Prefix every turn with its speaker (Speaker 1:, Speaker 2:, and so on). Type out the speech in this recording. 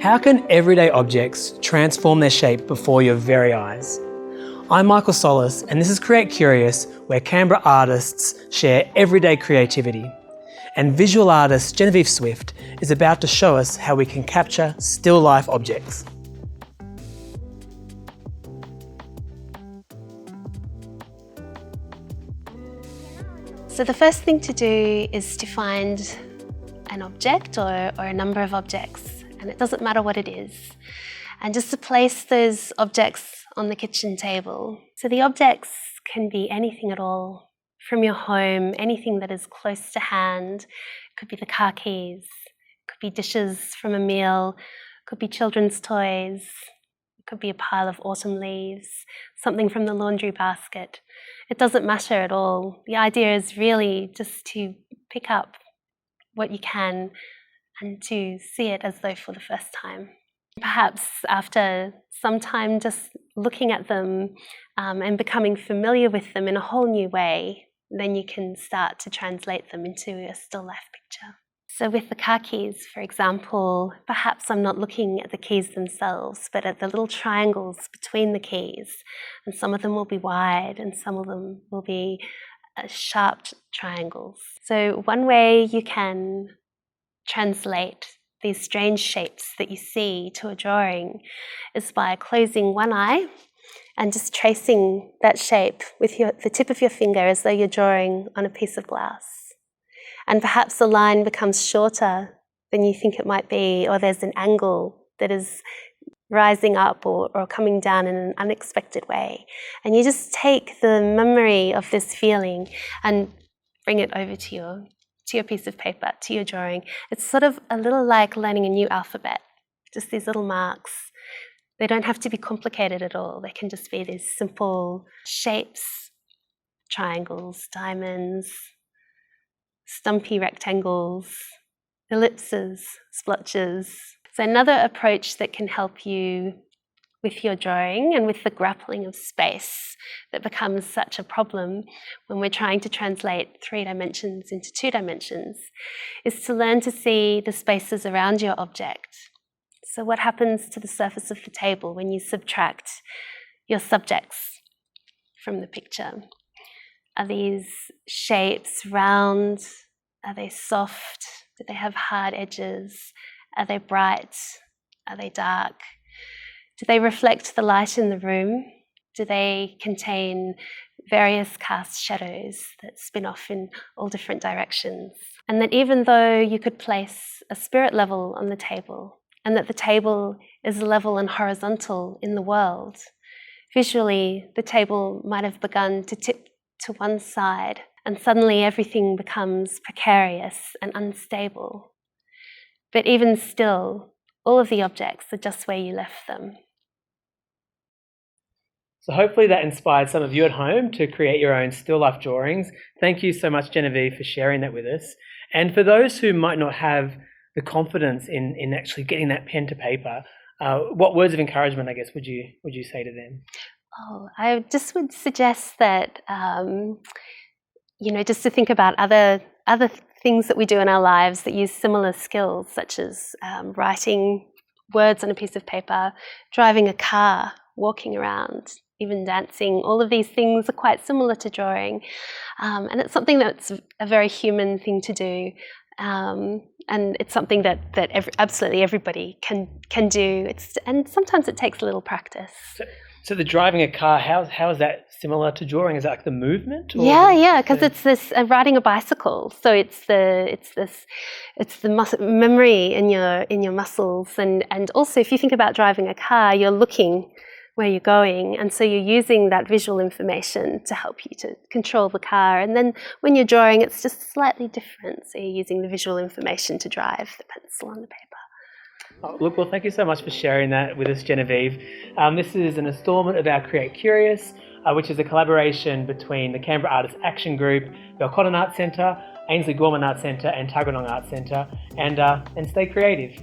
Speaker 1: How can everyday objects transform their shape before your very eyes? I'm Michael Sollis, and this is Create Curious, where Canberra artists share everyday creativity. And visual artist Genevieve Swifte is about to show us how we can capture still life objects.
Speaker 2: So the first thing to do is to find an object or a number of objects, and it doesn't matter what it is, and just to place those objects on the kitchen table. So the objects can be anything at all from your home, anything that is close to hand. It could be the car keys, it could be dishes from a meal, it could be children's toys, it could be a pile of autumn leaves, something from the laundry basket. It doesn't matter at all. The idea is really just to pick up what you can and to see it as though for the first time. Perhaps after some time just looking at them and becoming familiar with them in a whole new way, then you can start to translate them into a still life picture. So with the car keys, for example, perhaps I'm not looking at the keys themselves, but at the little triangles between the keys. And some of them will be wide and some of them will be sharp triangles. So one way you can translate these strange shapes that you see to a drawing is by closing one eye and just tracing that shape with the tip of your finger as though you're drawing on a piece of glass. And perhaps the line becomes shorter than you think it might be, or there's an angle that is rising up or coming down in an unexpected way. And you just take the memory of this feeling and bring it over to your piece of paper, to your drawing. It's sort of a little like learning a new alphabet, just these little marks. They don't have to be complicated at all. They can just be these simple shapes, triangles, diamonds, stumpy rectangles, ellipses, splotches. So another approach that can help you with your drawing and with the grappling of space that becomes such a problem when we're trying to translate 3 dimensions into 2 dimensions is to learn to see the spaces around your object. So what happens to the surface of the table when you subtract your subjects from the picture? Are these shapes round? Are they soft? Do they have hard edges? Are they bright? Are they dark? Do they reflect the light in the room? Do they contain various cast shadows that spin off in all different directions? And that even though you could place a spirit level on the table, and that the table is level and horizontal in the world, visually the table might have begun to tip to one side, and suddenly everything becomes precarious and unstable. But even still, all of the objects are just where you left them.
Speaker 1: So hopefully that inspired some of you at home to create your own still life drawings. Thank you so much, Genevieve, for sharing that with us. And for those who might not have the confidence in actually getting that pen to paper, what words of encouragement, I guess, would you say to them?
Speaker 2: Oh, I just would suggest that, just to think about other things that we do in our lives that use similar skills, such as writing words on a piece of paper, driving a car, walking around, even dancing. All of these things are quite similar to drawing, and it's something that's a very human thing to do. And it's something that absolutely everybody can do. And sometimes it takes a little practice.
Speaker 1: So the driving a car, how is that similar to drawing? Is that like the movement?
Speaker 2: Yeah, because it's this riding a bicycle. So it's the memory in your muscles, and also if you think about driving a car, you're looking where you're going, and so you're using that visual information to help you to control the car. And then when you're drawing, it's just slightly different. So you're using the visual information to drive the pencil on the paper.
Speaker 1: Oh, look, well, thank you so much for sharing that with us, Genevieve. This is an instalment of our Create Curious, which is a collaboration between the Canberra Artists Action Group, Belconnen Arts Centre, Ainslie Gorman Arts Centre and Tuggeranong Arts Centre, and stay creative.